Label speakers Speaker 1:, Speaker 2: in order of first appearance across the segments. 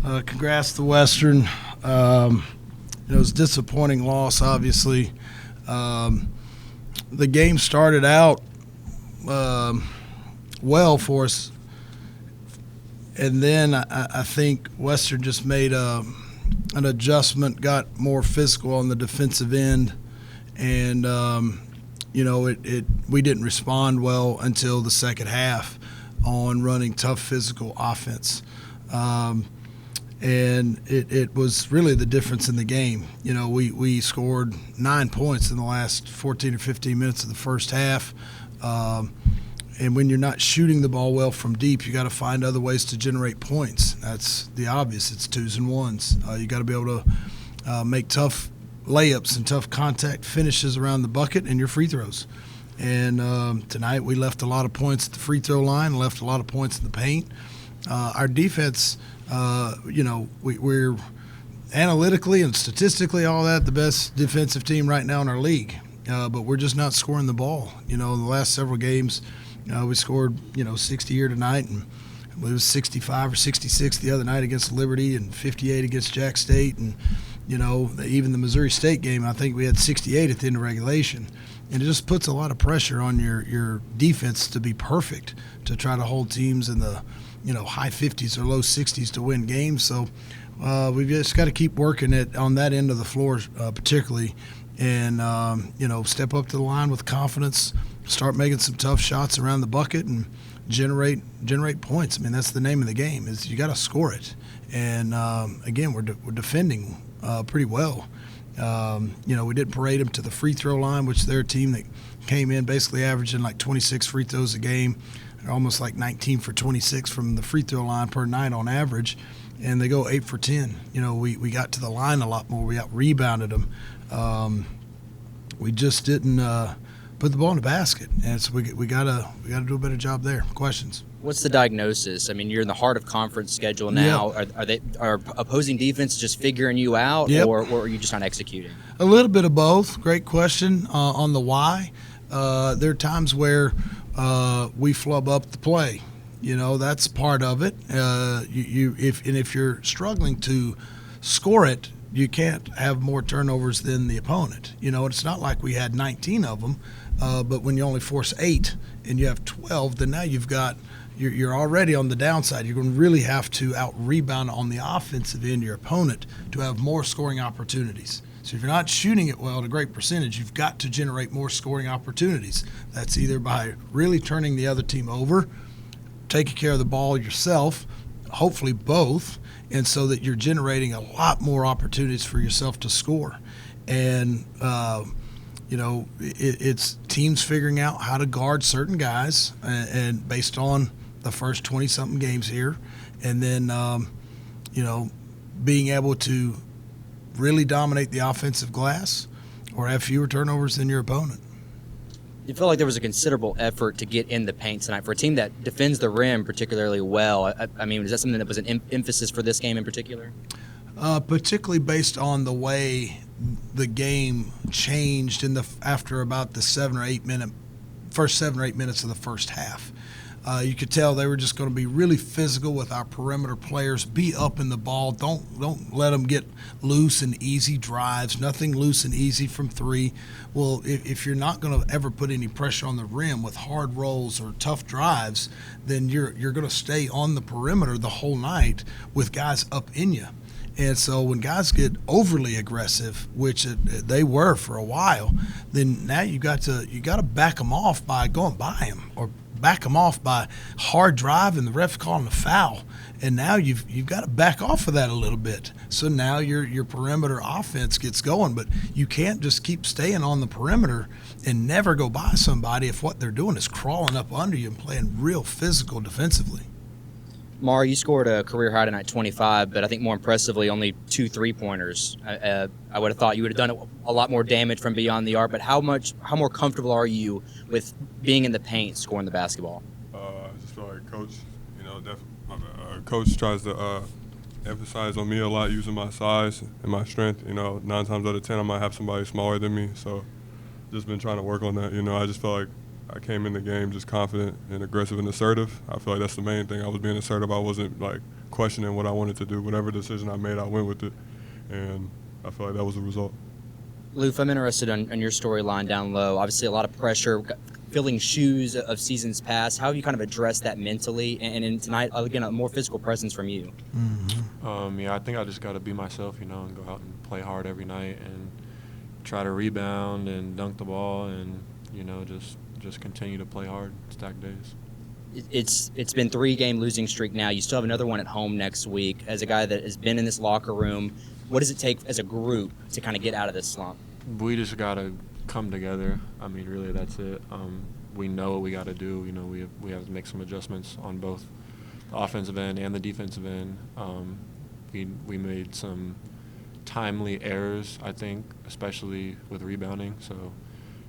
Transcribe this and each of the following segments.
Speaker 1: Congrats to Western. It was a disappointing loss, obviously. The game started out well for us, and then I think Western just made an adjustment, got more physical on the defensive end, and we didn't respond well until the second half on running tough physical offense. And it was really the difference in the game. We scored 9 points in the last 14 or 15 minutes of the first half. And when you're not shooting the ball well from deep, you got to find other ways to generate points. That's the obvious. It's twos and ones. You got to be able to make tough layups and tough contact finishes around the bucket and your free throws. And tonight we left a lot of points at the free throw line, left a lot of points in the paint. Our defense, we're analytically and statistically all that the best defensive team right now in our league. But we're just not scoring the ball. In the last several games, we scored 60 here tonight, and it was 65 or 66 the other night against Liberty, and 58 against Jack State, and even the Missouri State game, I think we had 68 at the end of regulation. And it just puts a lot of pressure on your defense to be perfect, to try to hold teams in the high 50s or low 60s to win games. So we've just got to keep working it on that end of the floor, particularly, and step up to the line with confidence, start making some tough shots around the bucket, and generate points. I mean, that's the name of the game, is you got to score it. And again, we're defending pretty well. We didn't parade them to the free throw line, which they're a team that came in basically averaging like 26 free throws a game. They're almost like 19 for 26 from the free throw line per night on average, and they go 8 for 10. We got to the line a lot more. We out rebounded them. We just didn't put the ball in the basket, and so we gotta do a better job there. Questions?
Speaker 2: What's the diagnosis? I mean, you're in the heart of conference schedule now. Yep. Are opposing defense just figuring you out,
Speaker 1: yep,
Speaker 2: or are you just not executing?
Speaker 1: A little bit of both. Great question on the why. There are times where we flub up the play. That's part of it. If you're struggling to score it, you can't have more turnovers than the opponent. It's not like we had 19 of them, but when you only force 8 and you have 12, then now you're already on the downside. You're going to really have to out-rebound on the offensive end of your opponent to have more scoring opportunities. So if you're not shooting it well at a great percentage, you've got to generate more scoring opportunities. That's either by really turning the other team over, taking care of the ball yourself, hopefully both, and so that you're generating a lot more opportunities for yourself to score. And it's teams figuring out how to guard certain guys, and based on the first 20-something games here, and then being able to really dominate the offensive glass or have fewer turnovers than your opponent.
Speaker 2: You feel like there was a considerable effort to get in the paint tonight for a team that defends the rim particularly well. I mean, is that something that was an emphasis for this game in particular?
Speaker 1: Particularly based on the way the game changed after about the first 7 or 8 minutes of the first half. You could tell they were just going to be really physical with our perimeter players, be up in the ball. Don't let them get loose and easy drives. Nothing loose and easy from three. Well, if you're not going to ever put any pressure on the rim with hard rolls or tough drives, then you're going to stay on the perimeter the whole night with guys up in you. And so when guys get overly aggressive, which they were for a while, then now you got to back them off by going by them, or back them off by hard drive and the ref calling a foul. And now you've got to back off of that a little bit. So now your perimeter offense gets going, but you can't just keep staying on the perimeter and never go by somebody if what they're doing is crawling up under you and playing real physical defensively.
Speaker 2: Mar, you scored a career high tonight, 25, but I think more impressively, only 2 3-pointers. I would have thought you would have done a lot more damage from beyond the arc, but how more comfortable are you with being in the paint, scoring the basketball?
Speaker 3: I just feel like Coach tries to emphasize on me a lot, using my size and my strength. 9 times out of 10, I might have somebody smaller than me, so just been trying to work on that. I just feel like I came in the game just confident and aggressive and assertive. I feel like that's the main thing. I was being assertive. I wasn't like questioning what I wanted to do. Whatever decision I made, I went with it, and I feel like that was the result.
Speaker 2: Loof, I'm interested in your storyline down low. Obviously, a lot of pressure, filling shoes of seasons past. How have you kind of addressed that mentally? And in tonight, again, a more physical presence from you.
Speaker 4: Yeah, I think I just got to be myself, and go out and play hard every night and try to rebound and dunk the ball and, just continue to play hard, stack days.
Speaker 2: It's been 3-game losing streak now. You still have another one at home next week. As a guy that has been in this locker room, what does it take as a group to kind of get out of this slump?
Speaker 4: We just got to come together. I mean, really, that's it. We know what we got to do. We have to make some adjustments on both the offensive end and the defensive end. We made some timely errors, I think, especially with rebounding. So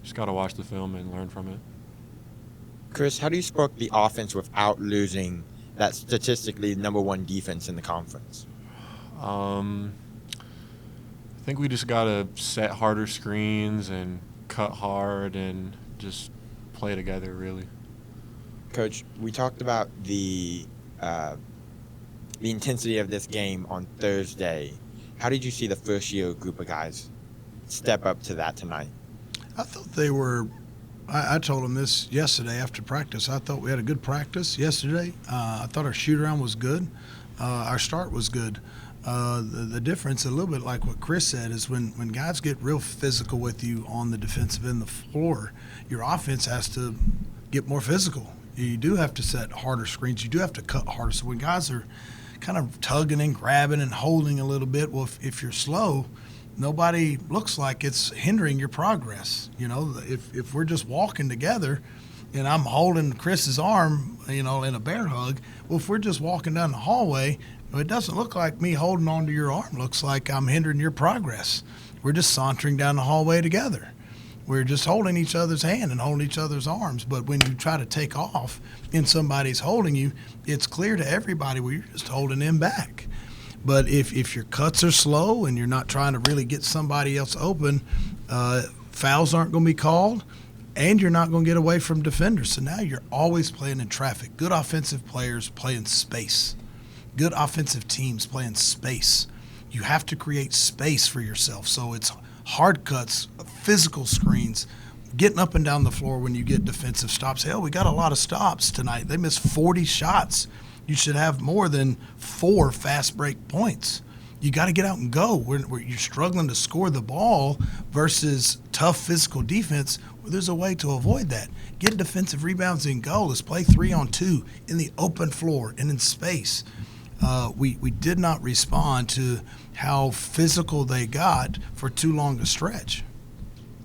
Speaker 4: just got to watch the film and learn from it.
Speaker 5: Chris, how do you spark the offense without losing that statistically number one defense in the conference?
Speaker 4: I think we just got to set harder screens and cut hard and just play together, really.
Speaker 5: Coach, we talked about the intensity of this game on Thursday. How did you see the first-year group of guys step up to that tonight?
Speaker 1: I thought they were – I told them this yesterday after practice. I thought we had a good practice yesterday. I thought our shoot-around was good. Our start was good. The difference, a little bit like what Chris said, is when guys get real physical with you on the defensive end of the floor, your offense has to get more physical. You do have to set harder screens. You do have to cut harder. So when guys are kind of tugging and grabbing and holding a little bit, well, if you're slow, nobody looks like it's hindering your progress. If we're just walking together and I'm holding Chris's arm, in a bear hug, well, if we're just walking down the hallway, it doesn't look like me holding onto your arm. Looks like I'm hindering your progress. We're just sauntering down the hallway together. We're just holding each other's hand and holding each other's arms. But when you try to take off and somebody's holding you, it's clear to everybody where you're just holding them back. But if your cuts are slow and you're not trying to really get somebody else open, fouls aren't going to be called, and you're not going to get away from defenders. So now you're always playing in traffic. Good offensive players play in space. Good offensive teams play in space. You have to create space for yourself. So it's hard cuts, physical screens, getting up and down the floor when you get defensive stops. Hell, we got a lot of stops tonight. They missed 40 shots. You should have more than 4 fast break points. You got to get out and go. Where you're struggling to score the ball versus tough physical defense, well, there's a way to avoid that. Get defensive rebounds and go. Let's play 3-on-2 in the open floor and in space. We did not respond to how physical they got for too long a stretch.